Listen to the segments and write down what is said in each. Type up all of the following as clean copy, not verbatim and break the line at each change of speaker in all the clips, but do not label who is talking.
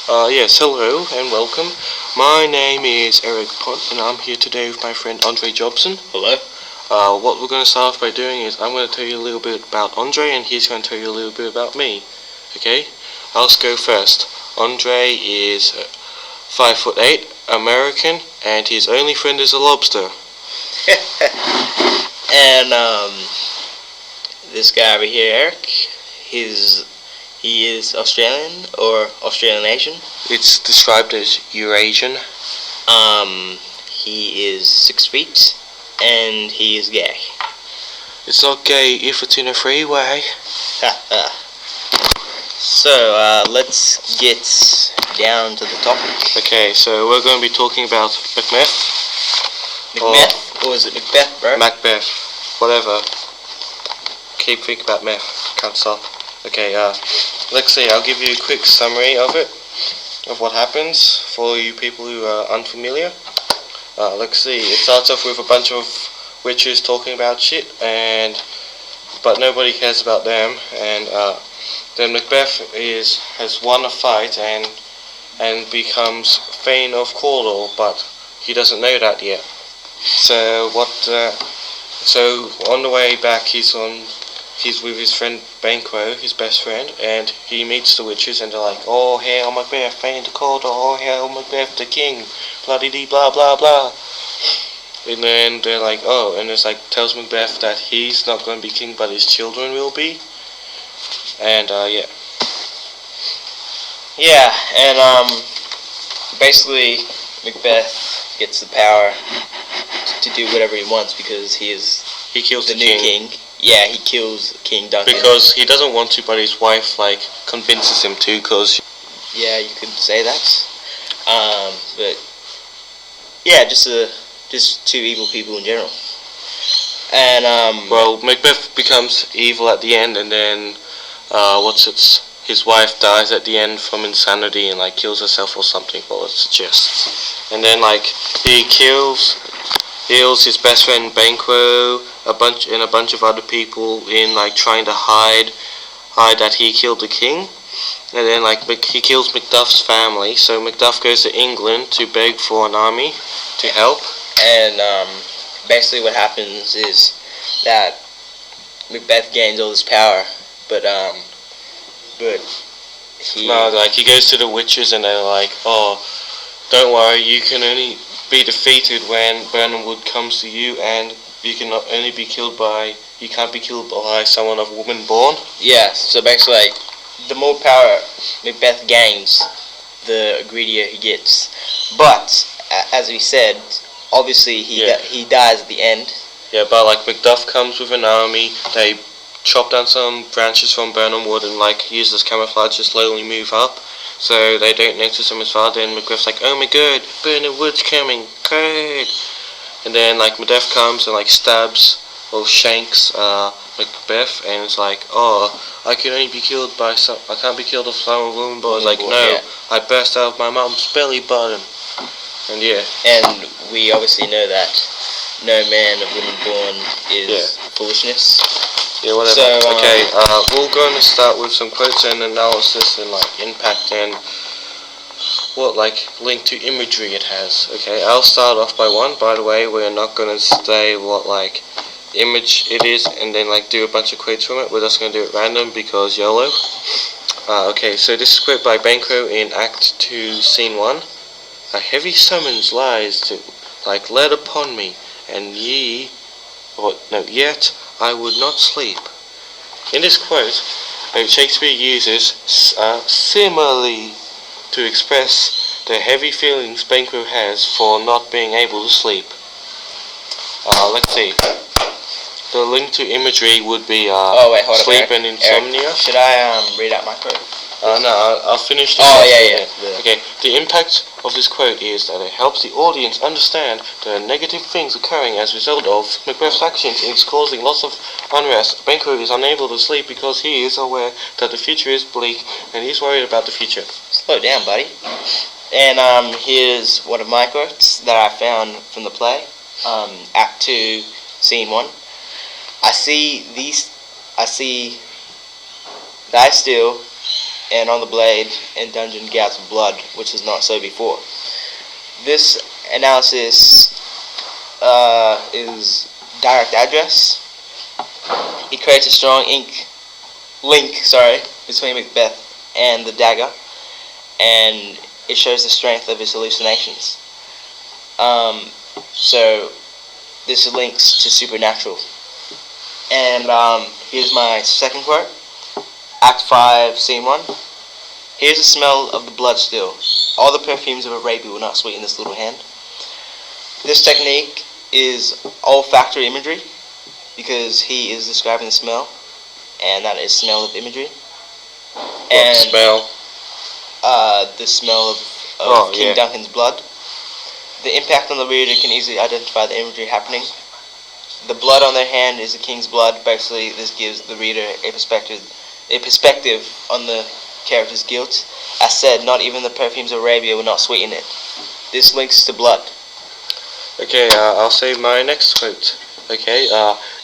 Yes, hello and welcome. My name is Eric Pont and I'm here today with my friend Andre Jobson.
Hello.
What we're going to start off by doing is I'm going to tell you a little bit about Andre and he's going to tell you a little bit about me. Okay? I'll go first. Andre is 5'8", American, and his only friend is a lobster.
And this guy over here, Eric, he is Australian or Australian Asian.
It's described as Eurasian.
He is 6 feet and he is gay.
It's not gay if it's in a freeway.
So let's get down to the topic.
Okay, so we're going to be talking about Macbeth.
Macbeth? Or is it Macbeth, bro?
Macbeth. Whatever. Keep thinking about meth. Can't stop. Okay, let's see. I'll give you a quick summary of it, of what happens for you people who are unfamiliar. Let's see. It starts off with a bunch of witches talking about shit, but nobody cares about them. And then Macbeth has won a fight and becomes Thane of Cawdor, but he doesn't know that yet. So so on the way back, he's with his friend Banquo, his best friend, and he meets the witches, and they're like, "Oh, hail Macbeth, Thane of Cawdor, oh, hail Macbeth the king, bloody dee blah blah blah." And then they're like, "Oh," and it's like tells Macbeth that he's not going to be king, but his children will be. And
Yeah, and basically Macbeth gets the power to do whatever he wants because
he kills
the new king. Yeah, he kills King Duncan.
Because he doesn't want to, but his wife convinces him to. Cause
yeah, you could say that. But yeah, just two evil people in general. And
well, Macbeth becomes evil at the end, and then his wife dies at the end from insanity and kills herself or something. Well, it's just, and then he kills his best friend Banquo, a bunch of other people in trying to hide that he killed the king. And then he kills Macduff's family, so Macduff goes to England to beg for an army to help.
And basically what happens is that Macbeth gains all this power, but
he goes to the witches and they're like, "Oh, don't worry, you can only be defeated when Birnam Wood comes to you, and you can only be killed you can't be killed by someone of woman born."
Yeah, so basically the more power Macbeth gains, the greedier he gets. But as we said, obviously he dies at the end.
Yeah, but Macduff comes with an army. They chop down some branches from Birnam Wood and use this camouflage to slowly move up, so they don't notice him as far. Then Macbeth's like, "Oh my god, Birnam Wood's coming, good!" And then Macbeth comes and stabs or shanks Macbeth, and it's like, "Oh, I can't be killed by some woman," but it's like, "No, yeah. I burst out of my mom's belly button." And yeah.
And we obviously know that no man of woman born is foolishness.
Yeah, whatever. So, okay, we're going to start with some quotes and analysis and impact and what link to imagery it has. Okay, I'll start off by one. By the way, we're not going to say what image it is and then do a bunch of quotes from it. We're just going to do it random because YOLO. Okay, so this is a quote by Banquo in Act 2, Scene 1. "A heavy summons lies lead upon me, and yet I would not sleep." In this quote, Shakespeare uses simile to express the heavy feelings Banquo has for not being able to sleep. Let's see. The link to imagery would be sleep and insomnia.
Eric, should I read out my quote?
No, I'll finish this.
Oh, yeah.
Okay, the impact of this quote is that it helps the audience understand the negative things occurring as a result of Macbeth's actions. It's causing lots of unrest. Banquo is unable to sleep because he is aware that the future is bleak and he's worried about the future.
Slow down, buddy. And here's one of my quotes that I found from the play, Act 2, Scene 1. I see thy still and on the blade and dungeon gouts of blood, which was not so before. This analysis is direct address. It creates a strong link between Macbeth and the dagger, and it shows the strength of his hallucinations. So this links to supernatural. And here's my second quote. Act 5, Scene 1. Here's the smell of the blood still. All the perfumes of Arabia will not sweeten this little hand. This technique is olfactory imagery, because he is describing the smell, and that is smell of imagery.
What smell?
The smell of King Duncan's blood. The impact on the reader can easily identify the imagery happening. The blood on their hand is the king's blood. Basically, this gives the reader a perspective on the character's guilt. As said, not even the perfumes of Arabia will not sweeten it. This links to blood.
Okay, I'll say my next quote. Okay,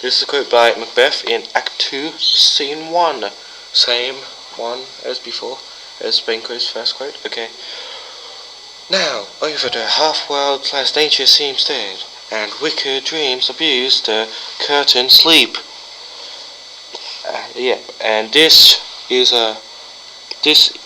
this is a quote by Macbeth in Act 2, Scene 1. Same one as before, as Banquo's first quote. Okay. Now, over the half-world nature seems dead, and wicked dreams abuse the curtained sleep. And this is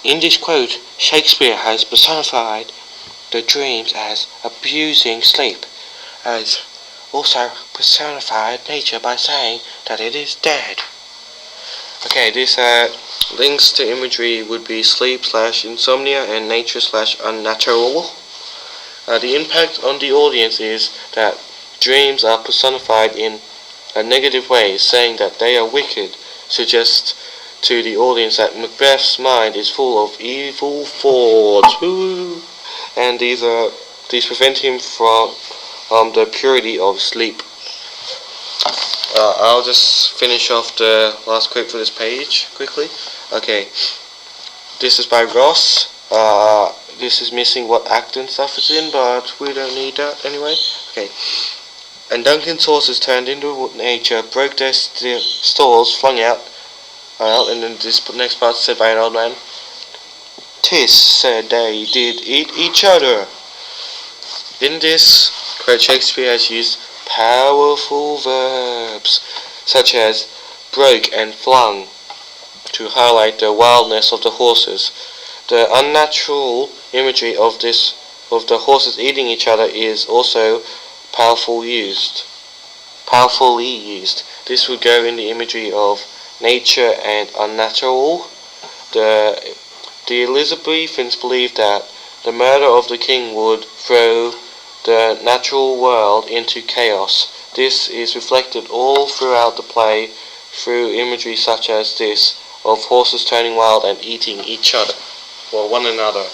in this quote, Shakespeare has personified the dreams as abusing sleep, as also personified nature by saying that it is dead. Okay, this links to imagery would be sleep/insomnia and nature/unnatural. The impact on the audience is that dreams are personified in a negative way, saying that they are wicked, suggests to the audience that Macbeth's mind is full of evil thoughts. And these prevent him from the purity of sleep. I'll just finish off the last quote for this page quickly. Okay, this is by Ross. This is missing what act and stuff is in, but we don't need that anyway. Okay. And Duncan's horses turned into nature, broke their stalls, flung out, and then this next part said by an old man. "'Tis said they did eat each other." In this quote, Shakespeare has used powerful verbs such as broke and flung to highlight the wildness of the horses. The unnatural imagery of the horses eating each other is also powerfully used. This would go in the imagery of nature and unnatural. The Elizabethans believed that the murder of the king would throw the natural world into chaos. This is reflected all throughout the play through imagery such as this of horses turning wild and eating each other, or one another.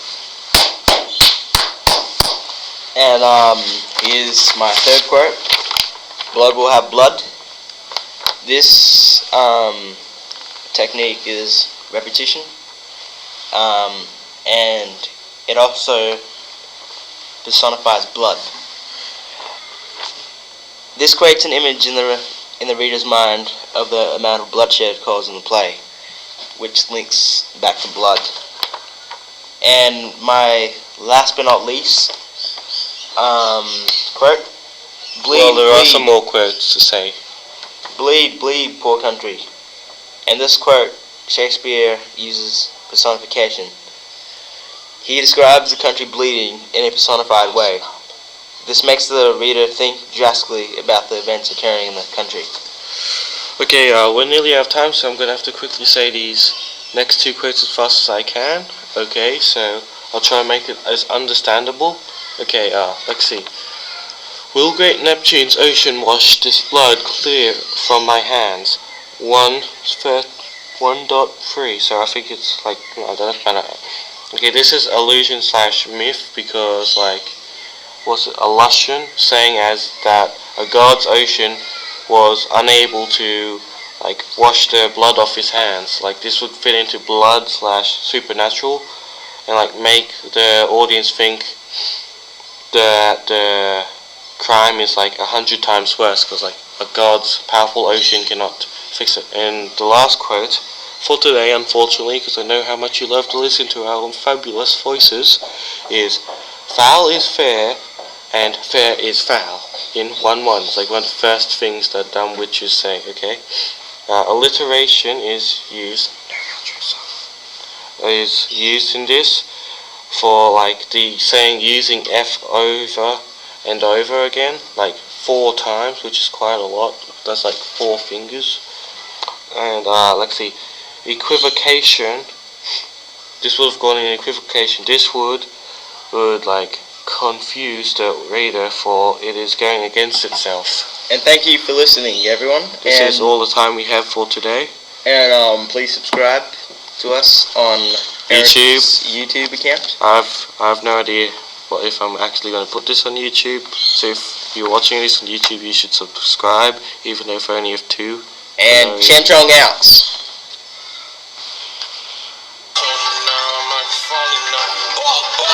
And here's my third quote. Blood will have blood. This technique is repetition, and it also personifies blood. This creates an image in the reader's mind of the amount of bloodshed caused in the play, which links back to blood. And my last but not least quote.
Well, there are some more quotes to say.
Bleed, bleed, poor country. In this quote, Shakespeare uses personification. He describes the country bleeding in a personified way. This makes the reader think drastically about the events occurring in the country.
Okay, we're nearly out of time, so I'm going to have to quickly say these next two quotes as fast as I can. Okay, so I'll try and make it as understandable. Okay, let's see. Will great Neptune's ocean wash this blood clear from my hands? 1.3, so I think it's like, I don't know. Okay, this is allusion/myth because, like, was it allusion, saying as that a god's ocean was unable to, like, wash the blood off his hands. Like, this would fit into blood/supernatural and, like, make the audience think that the crime is, like, 100 times worse because, like, a god's powerful ocean cannot fix it. And the last quote for today, unfortunately, because I know how much you love to listen to our fabulous voices, is foul is fair and fair is foul. In 1-1. It's like one of the first things that dumb witches say, okay? Alliteration is used in this for like the saying using F over and over again, like 4 times, which is quite a lot. That's like 4 fingers. And let's see, equivocation. This would have gone in equivocation. This would like confuse the reader, for it is going against itself.
And thank you for listening, everyone.
This is all the time we have for today.
And please subscribe to us on Eric's YouTube account.
I've no idea if I'm actually going to put this on YouTube. So if you're watching this on YouTube, you should subscribe, even though if I only have 2.
And Chamchong out.
Falling now, I'm like falling now.